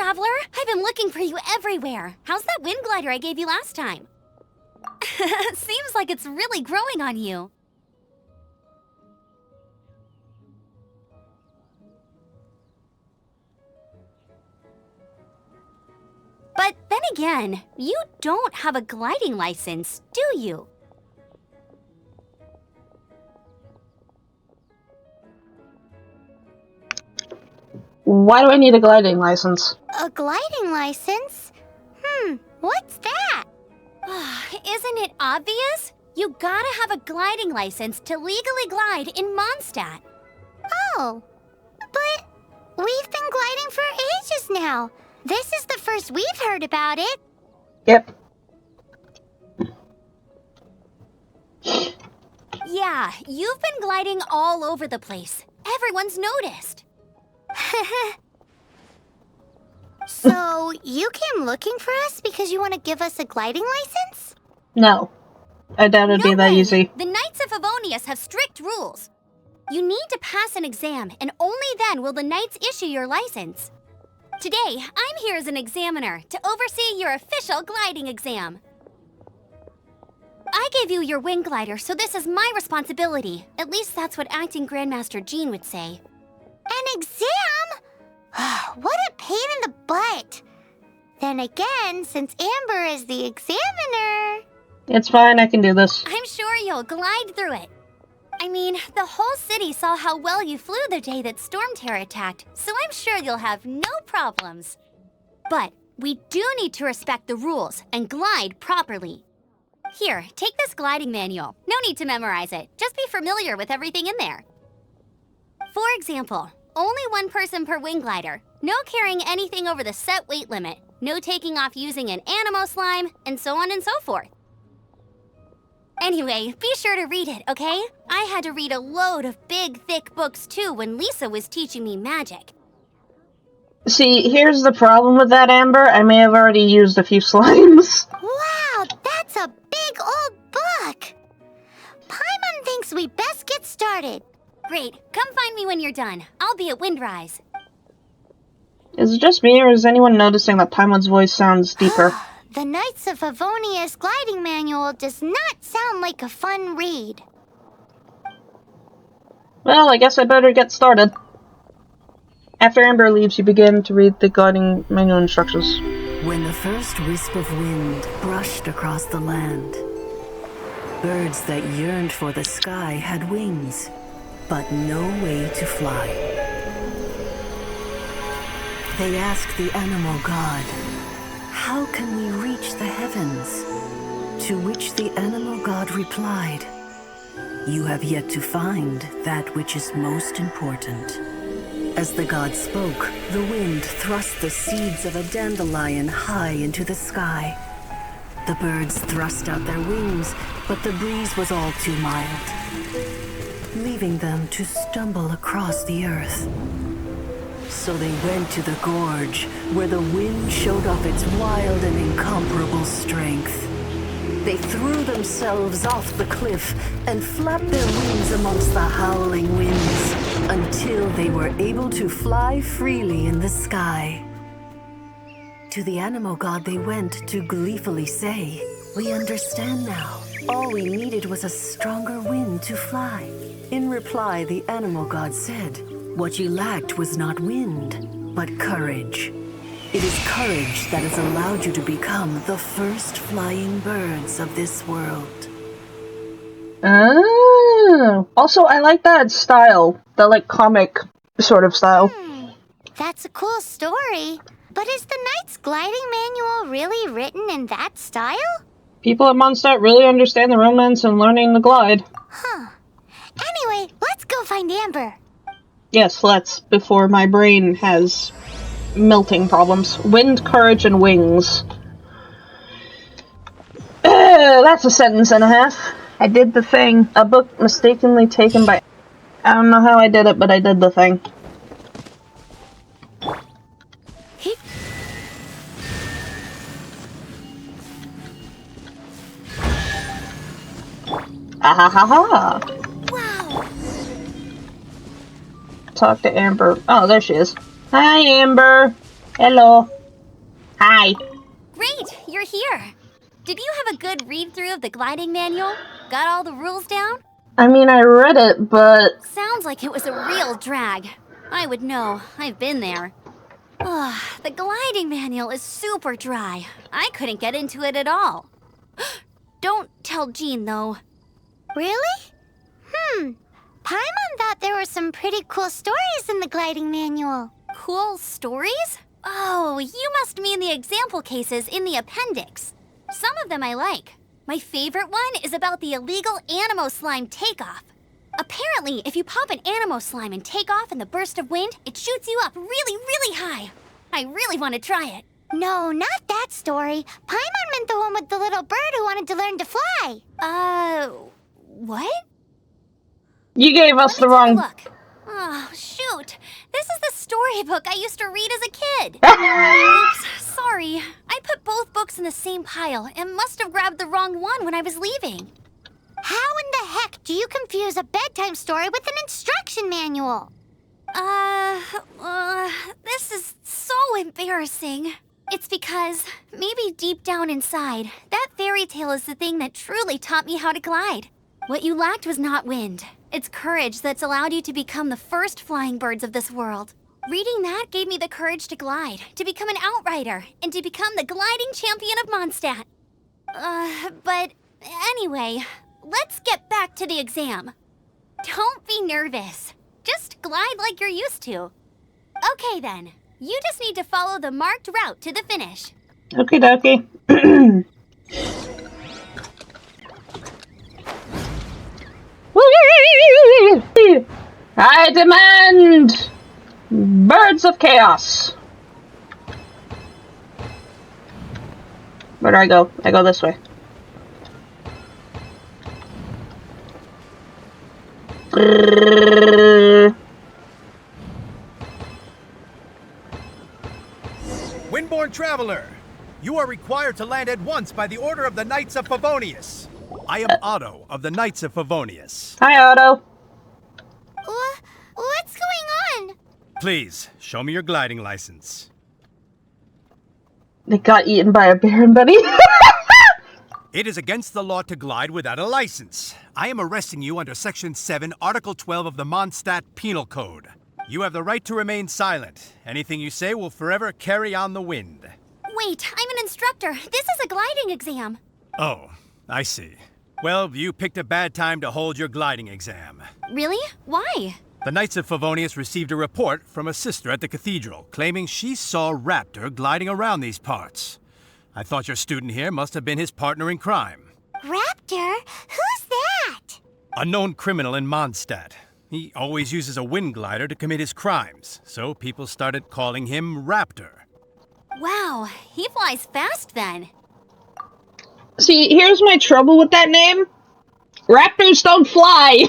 traveler. I've been looking for you everywhere. How's that wind glider I gave you last time? Seems like it's really growing on you. But then again, you don't have a gliding license, do you? Why do I need a gliding license? A gliding license? What's that? Isn't it obvious? You gotta have a gliding license to legally glide in Mondstadt. Oh, but we've been gliding for ages now. This is the first we've heard about it. Yep. Yeah, you've been gliding all over the place. Everyone's noticed. So, you came looking for us because you want to give us a gliding license? No. I doubt it'd be that easy. The Knights of Favonius have strict rules. You need to pass an exam, and only then will the Knights issue your license. Today, I'm here as an examiner to oversee your official gliding exam. I gave you your wing glider, so this is my responsibility. At least that's what Acting Grandmaster Jean would say. An exam? What a pain in the butt. Then again, since Amber is the examiner... It's fine, I can do this. I'm sure you'll glide through it. I mean, the whole city saw how well you flew the day that Storm Terror attacked, so I'm sure you'll have no problems. But we do need to respect the rules and glide properly. Here, take this gliding manual. No need to memorize it. Just be familiar with everything in there. For example, only one person per wing glider. No carrying anything over the set weight limit. No taking off using an anemo slime, and so on and so forth. Anyway, be sure to read it, okay? I had to read a load of big, thick books too when Lisa was teaching me magic. See, here's the problem with that, Amber. I may have already used a few slimes. Wow, that's a big old book! Paimon thinks we best get started. Great, come find me when you're done. I'll be at Windrise. Is it just me, or is anyone noticing that Paimon's voice sounds deeper? The Knights of Favonius gliding manual does not sound like a fun read. Well, I guess I better get started. After Amber leaves, you begin to read the gliding manual instructions. When the first wisp of wind brushed across the land, birds that yearned for the sky had wings, but no way to fly. They asked the animal god, "How can we reach the heavens?" To which the animal god replied, "You have yet to find that which is most important." As the god spoke, the wind thrust the seeds of a dandelion high into the sky. The birds thrust out their wings, but the breeze was all too mild, leaving them to stumble across the earth. So they went to the gorge, where the wind showed off its wild and incomparable strength. They threw themselves off the cliff and flapped their wings amongst the howling winds until they were able to fly freely in the sky. To the animal god they went to gleefully say, "We understand now. All we needed was a stronger wind to fly." In reply, the animal god said, "What you lacked was not wind, but courage. It is courage that has allowed you to become the first flying birds of this world." Oh. Also, I like that style. The, comic sort of style. That's a cool story. But is the Knight's gliding manual really written in that style? People at Mondstadt really understand the romance and learning to glide. Huh. Anyway, let's go find Amber. Yes, let's, before my brain has melting problems. Wind, courage, and wings. That's a sentence and a half. I did the thing. A book mistakenly taken by... I don't know how I did it, but I did the thing. Ahahaha! Wow! Talk to Amber. Oh, there she is. Hi, Amber. Hello. Hi. Great, you're here. Did you have a good read-through of the gliding manual? Got all the rules down? I mean, I read it, but... Sounds like it was a real drag. I would know. I've been there. Ugh, the gliding manual is super dry. I couldn't get into it at all. Don't tell Jean, though. Really? Paimon thought there were some pretty cool stories in the gliding manual. Cool stories? Oh, you must mean the example cases in the appendix. Some of them I like. My favorite one is about the illegal Anemo slime takeoff. Apparently, if you pop an Anemo slime and take off in the burst of wind, it shoots you up really, really high. I really want to try it. No, not that story. Paimon meant the one with the little bird who wanted to learn to fly. What? You gave us the wrong... Look. Oh, shoot. This is the storybook I used to read as a kid. Oops, sorry. I put both books in the same pile and must have grabbed the wrong one when I was leaving. How in the heck do you confuse a bedtime story with an instruction manual? This is so embarrassing. It's because, maybe deep down inside, that fairy tale is the thing that truly taught me how to glide. What you lacked was not wind. It's courage that's allowed you to become the first flying birds of this world. Reading that gave me the courage to glide, to become an outrider, and to become the gliding champion of Mondstadt. But anyway, let's get back to the exam. Don't be nervous. Just glide like you're used to. Okay then, you just need to follow the marked route to the finish. Okie dokie. I demand birds of chaos. Where do I go? I go this way. Windborne Traveler, you are required to land at once by the order of the Knights of Favonius. I am Otto of the Knights of Favonius. Hi, Otto. What's going on? Please, show me your gliding license. They got eaten by a bear, buddy. It is against the law to glide without a license. I am arresting you under Section 7, Article 12 of the Mondstadt Penal Code. You have the right to remain silent. Anything you say will forever carry on the wind. Wait, I'm an instructor. This is a gliding exam. Oh, I see. Well, you picked a bad time to hold your gliding exam. Really? Why? The Knights of Favonius received a report from a sister at the cathedral claiming she saw Raptor gliding around these parts. I thought your student here must have been his partner in crime. Raptor? Who's that? A known criminal in Mondstadt. He always uses a wind glider to commit his crimes, so people started calling him Raptor. Wow, he flies fast then. See, here's my trouble with that name. Raptors don't fly.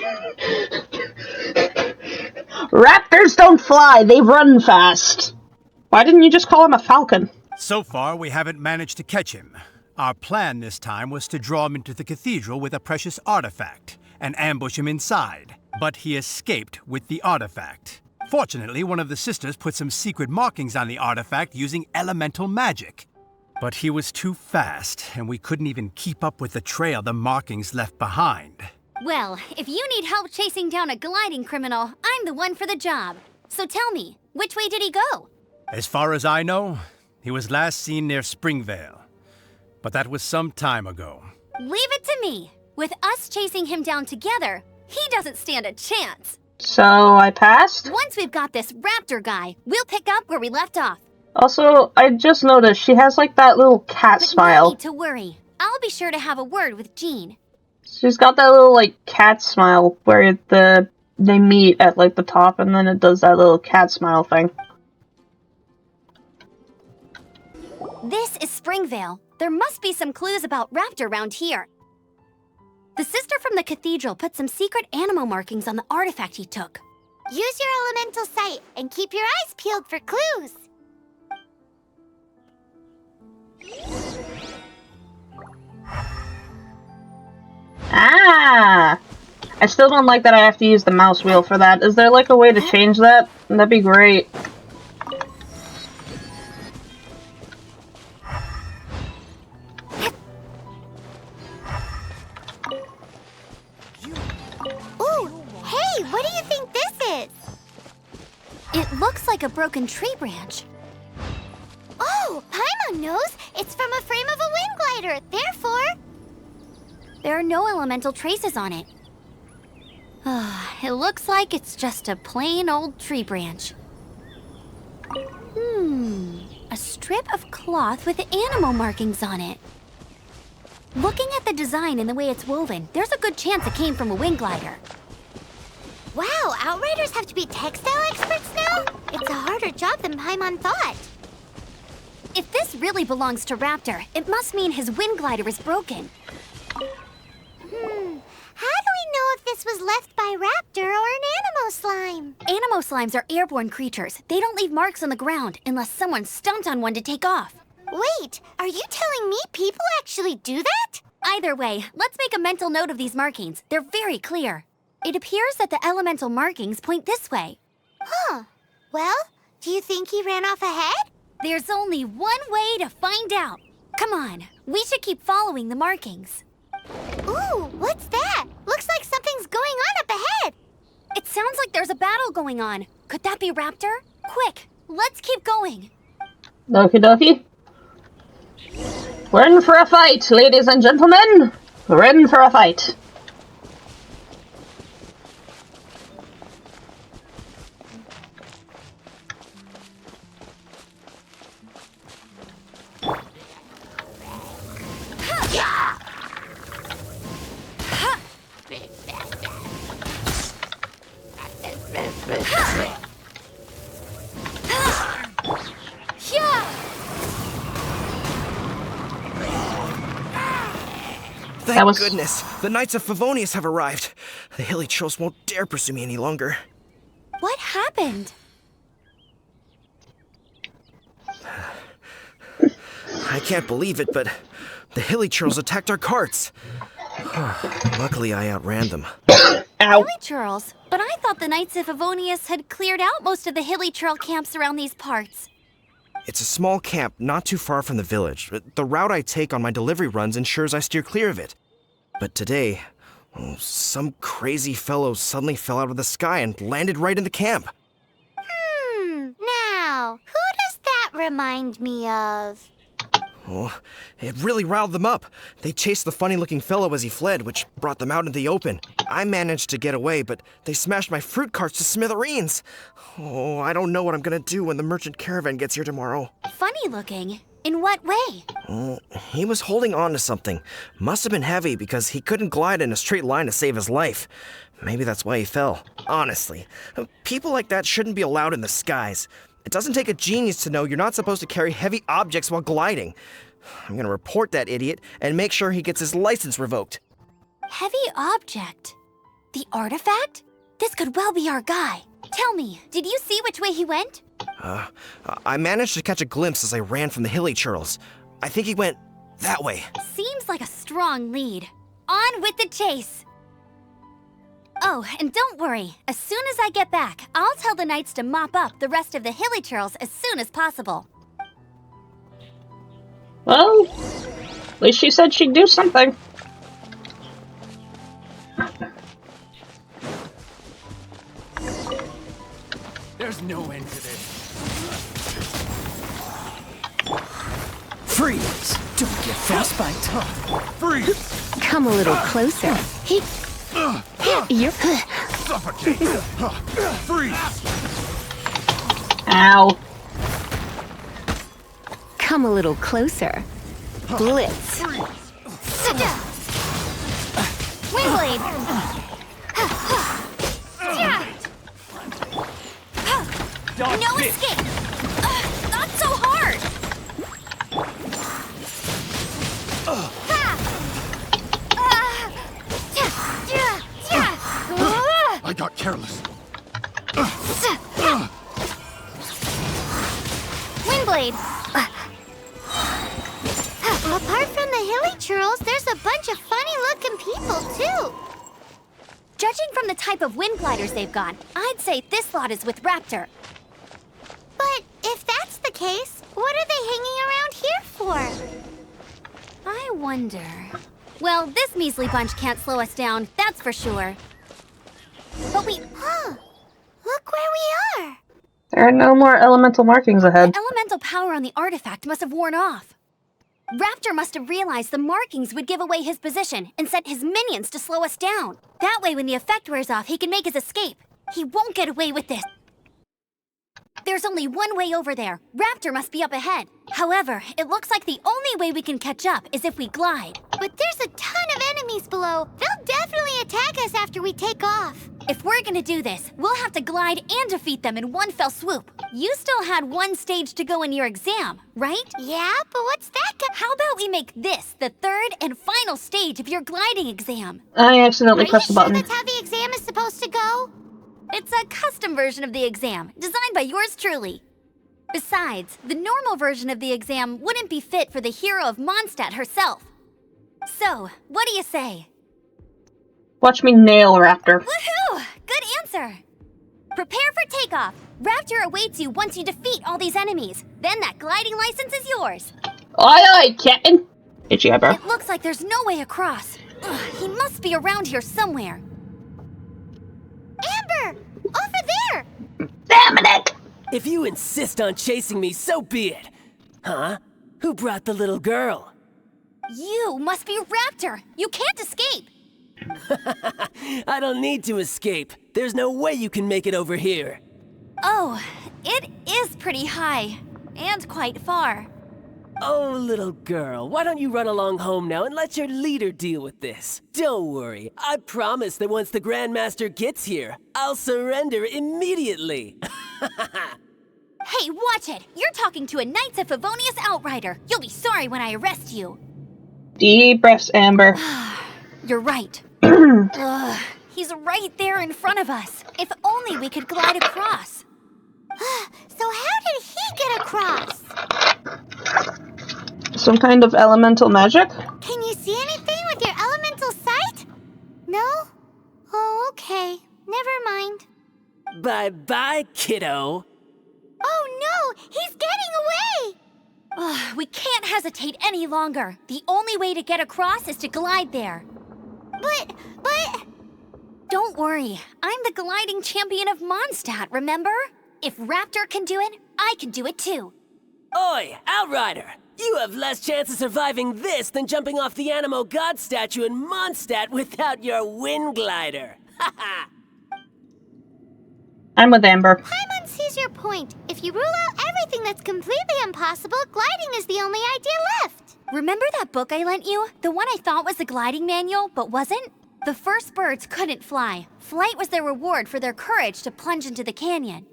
Raptors don't fly. They run fast. Why didn't you just call him a falcon? So far, we haven't managed to catch him. Our plan this time was to draw him into the cathedral with a precious artifact and ambush him inside. But he escaped with the artifact. Fortunately, one of the sisters put some secret markings on the artifact using elemental magic. But he was too fast, and we couldn't even keep up with the trail the markings left behind. Well, if you need help chasing down a gliding criminal, I'm the one for the job. So tell me, which way did he go? As far as I know, he was last seen near Springvale. But that was some time ago. Leave it to me. With us chasing him down together, he doesn't stand a chance. So, I passed? Once we've got this raptor guy, we'll pick up where we left off. Also, I just noticed she has like that little cat But smile. no need to worry. I'll be sure to have a word with Jean. She's got that little like cat smile where they meet at like the top and then it does that little cat smile thing. This is Springvale. There must be some clues about raptor around here. The sister from the cathedral put some secret animal markings on the artifact he took. Use your elemental sight and keep your eyes peeled for clues. Ah! I still don't like that I have to use the mouse wheel for that. Is there like a way to change that? That'd be great. Hey, what do you think this is? It looks like a broken tree branch. Oh, Paimon knows. It's from a frame of a wind glider. Therefore... There are no elemental traces on it. It looks like it's just a plain old tree branch. A strip of cloth with animal markings on it. Looking at the design and the way it's woven, there's a good chance it came from a wind glider. Wow, Outriders have to be textile experts now? It's a harder job than Paimon thought. If this really belongs to Raptor, it must mean his wind glider is broken. How do we know if this was left by Raptor or an Anemo slime? Anemo slimes are airborne creatures. They don't leave marks on the ground unless someone stomped on one to take off. Wait, are you telling me people actually do that? Either way, let's make a mental note of these markings. They're very clear. It appears that the elemental markings point this way. Huh. Well, do you think he ran off ahead? There's only one way to find out. Come on, we should keep following the markings. Ooh, what's that? Looks like something's going on up ahead. It sounds like there's a battle going on. Could that be Raptor? Quick, let's keep going. Okie dokie. We're in for a fight, ladies and gentlemen. We're in for a fight. Thank goodness! The Knights of Favonius have arrived. The hilly trolls won't dare pursue me any longer. What happened? I can't believe it, but the hilly trolls attacked our carts. Luckily, I outran them. Ow. Hilly Churls? But I thought the Knights of Favonius had cleared out most of the hilly churl camps around these parts. It's a small camp not too far from the village. The route I take on my delivery runs ensures I steer clear of it. But today, some crazy fellow suddenly fell out of the sky and landed right in the camp. Now, who does that remind me of? Oh, it really riled them up. They chased the funny-looking fellow as he fled, which brought them out into the open. I managed to get away, but they smashed my fruit carts to smithereens. Oh, I don't know what I'm gonna do when the merchant caravan gets here tomorrow. Funny looking? In what way? He was holding on to something. Must have been heavy because he couldn't glide in a straight line to save his life. Maybe that's why he fell. Honestly, people like that shouldn't be allowed in the skies. It doesn't take a genius to know you're not supposed to carry heavy objects while gliding. I'm gonna report that idiot and make sure he gets his license revoked. Heavy object? The artifact? This could well be our guy. Tell me, did you see which way he went? I managed to catch a glimpse as I ran from the hilly churls. I think he went that way. Seems like a strong lead. On with the chase! Oh, and don't worry. As soon as I get back, I'll tell the knights to mop up the rest of the hilly churls as soon as possible. Well, at least she said she'd do something. There's no end to this. Freeze! Don't get frostbite. Freeze! Come a little closer. You're... Suffocate! Freeze! Ow. Come a little closer. Blitz. Wingblade! No escape! Not so hard! I got careless. Windblade! Apart from the hilly churls, there's a bunch of funny-looking people, too. Judging from the type of wind gliders they've got, I'd say this lot is with Raptor. But if that's the case, what are they hanging around here for? I wonder... Well, this measly bunch can't slow us down, that's for sure. But we... Look where we are! There are no more elemental markings ahead. The elemental power on the artifact must have worn off. Raptor must have realized the markings would give away his position and sent his minions to slow us down. That way, when the effect wears off, he can make his escape. He won't get away with this. There's only one way over there. Raptor must be up ahead. However, it looks like the only way we can catch up is if we glide. But there's a ton of enemies below. They'll definitely attack us after we take off. If we're gonna do this, we'll have to glide and defeat them in one fell swoop. You still had one stage to go in your exam, right? Yeah, but what's that? How about we make this the third and final stage of your gliding exam? I accidentally pressed the Are you button. sure that's how the exam is supposed to go? It's a custom version of the exam, designed by yours truly. Besides, the normal version of the exam wouldn't be fit for the hero of Mondstadt herself. So, what do you say? Watch me nail Raptor. Woohoo! Good answer! Prepare for takeoff. Raptor awaits you once you defeat all these enemies. Then that gliding license is yours. Oi, Captain! Itchy eyebrow. It looks like there's no way across. Ugh, he must be around here somewhere. Amber! Over there! Damn it! If you insist on chasing me, so be it. Huh? Who brought the little girl? You must be Raptor. You can't escape. I don't need to escape. There's no way you can make it over here. Oh, it is pretty high. And quite far. Oh, little girl, why don't you run along home now and let your leader deal with this? Don't worry, I promise that once the Grandmaster gets here, I'll surrender immediately. Hey, watch it! You're talking to a Knights of Favonius outrider. You'll be sorry when I arrest you. Deep breaths, Amber. You're right. Ugh, he's right there in front of us. If only we could glide across. So how did he get across? Some kind of elemental magic? Can you see anything with your elemental sight? No? Oh, okay. Never mind. Bye-bye, kiddo. Oh no! He's getting away! Ugh, we can't hesitate any longer. The only way to get across is to glide there. But... Don't worry. I'm the gliding champion of Mondstadt, remember? If Raptor can do it, I can do it too. Oi, Outrider! You have less chance of surviving this than jumping off the Anemo God statue in Mondstadt without your wind glider. Haha! I'm with Amber. Paimon sees your point. If you rule out everything that's completely impossible, gliding is the only idea left. Remember that book I lent you? The one I thought was the gliding manual, but wasn't? The first birds couldn't fly. Flight was their reward for their courage to plunge into the canyon.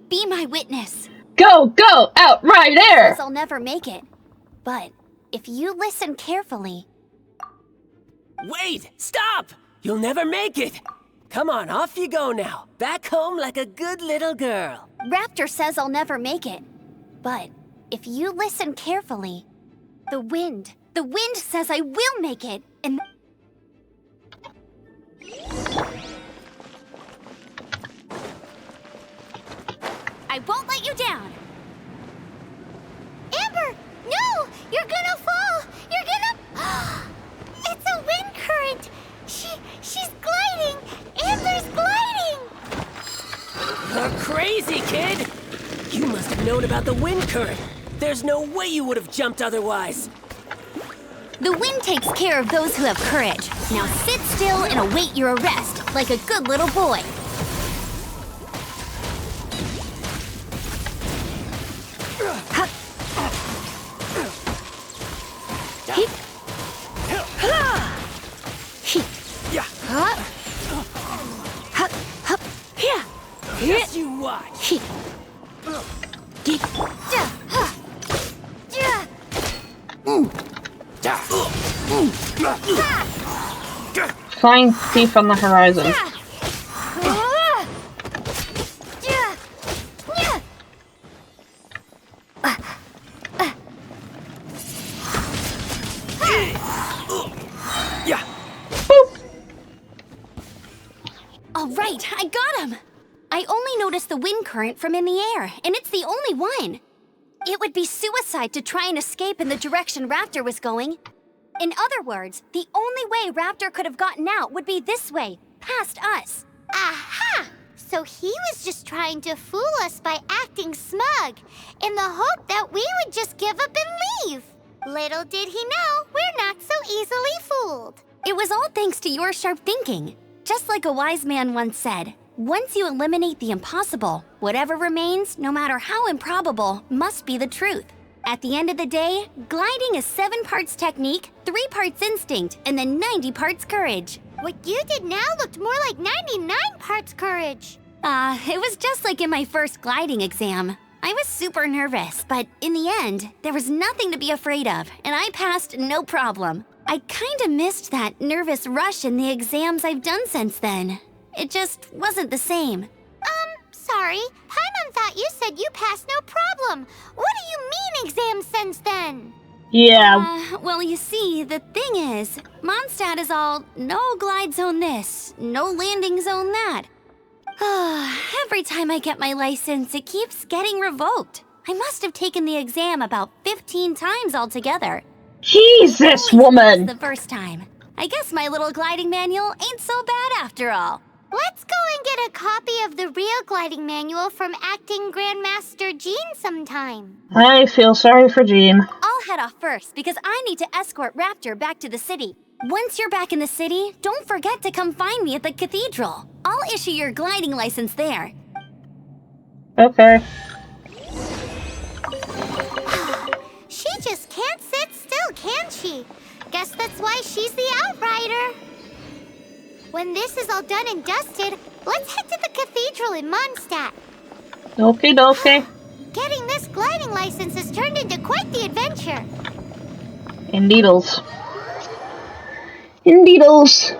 Be my witness. Go, out, right there! I'll never make it. But if you listen carefully... Wait! Stop! You'll never make it! Come on, off you go now. Back home like a good little girl. Raptor says I'll never make it. But if you listen carefully, the wind says I will make it, and... I won't let you down. Amber! No! You're gonna fall! You're gonna... It's a wind current! She's gliding! Amber's gliding! You're crazy, kid! You must have known about the wind current. There's no way you would have jumped otherwise. The wind takes care of those who have courage. Now sit still and await your arrest, like a good little boy. Yes, you watch. Flying thief on the horizon. All right, I got him. I only noticed the wind current from in the air, and it's the only one. It would be suicide to try and escape in the direction Raptor was going. In other words, the only way Raptor could have gotten out would be this way, past us. Aha! So he was just trying to fool us by acting smug, in the hope that we would just give up and leave. Little did he know we're not so easily fooled. It was all thanks to your sharp thinking. Just like a wise man once said, once you eliminate the impossible, whatever remains, no matter how improbable, must be the truth. At the end of the day, gliding is 7 parts technique, 3 parts instinct, and then 90 parts courage. What you did now looked more like 99 parts courage. It was just like in my first gliding exam. I was super nervous, but in the end, there was nothing to be afraid of, and I passed no problem. I kinda missed that nervous rush in the exams I've done since then. It just wasn't the same. Sorry. Paimon thought you said you passed no problem. What do you mean exams since then? Yeah. Well, you see, the thing is, Mondstadt is all no glide zone this, no landing zone that. Every time I get my license, it keeps getting revoked. I must have taken the exam about 15 times altogether. Jesus, woman! The first time. I guess my little gliding manual ain't so bad after all. Let's go and get a copy of the real gliding manual from acting Grandmaster Jean sometime. I feel sorry for Jean. I'll head off first because I need to escort Raptor back to the city. Once you're back in the city, don't forget to come find me at the cathedral. I'll issue your gliding license there. Okay. She just can't sit still, can she? Guess that's why she's the Outrider. When this is all done and dusted, let's head to the cathedral in Mondstadt. Okie dokie. Getting this gliding license has turned into quite the adventure. Indeedles. Indeedles.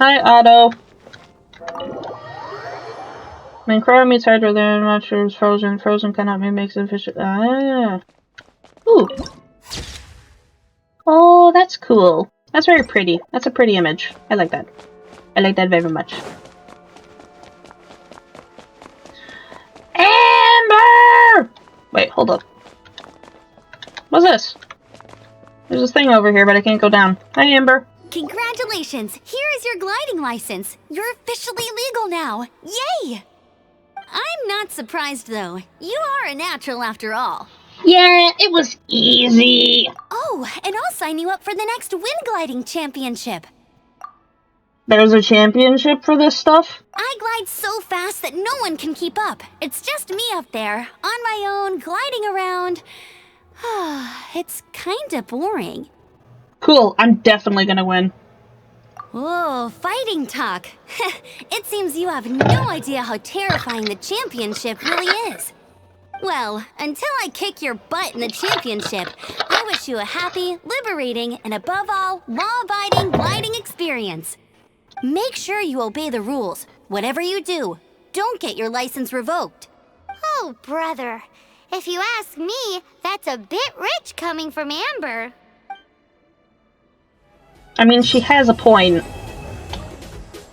Hi, Otto. When Khaenri'ah meets Hydra, they're not sure it's frozen. Frozen cannot be mixed and fish. Ah. Ooh. Oh, that's cool. That's very pretty. That's a pretty image. I like that. I like that very much. Amber! Wait, hold up. What's this? There's this thing over here, but I can't go down. Hi, Amber. Congratulations! Here is your gliding license. You're officially legal now. Yay! I'm not surprised, though. You are a natural after all. Yeah, it was easy. Oh, and I'll sign you up for the next wind gliding championship. There's a championship for this stuff? I glide so fast that no one can keep up. It's just me up there, on my own, gliding around. It's kinda boring. Cool, I'm definitely gonna win. Whoa, fighting talk. It seems you have no idea how terrifying the championship really is. Well, until I kick your butt in the championship, I wish you a happy, liberating, and above all, law-abiding gliding experience. Make sure you obey the rules. Whatever you do, don't get your license revoked. Oh, brother. If you ask me, that's a bit rich coming from Amber. I mean, she has a point.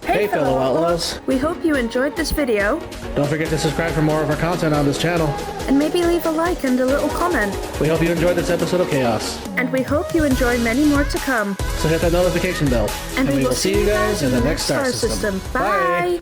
Hey fellow outlaws. We hope you enjoyed this video. Don't forget to subscribe for more of our content on this channel. And maybe leave a like and a little comment. We hope you enjoyed this episode of Chaos. And we hope you enjoy many more to come. So hit that notification bell. And we will see you guys in the next star system. Bye!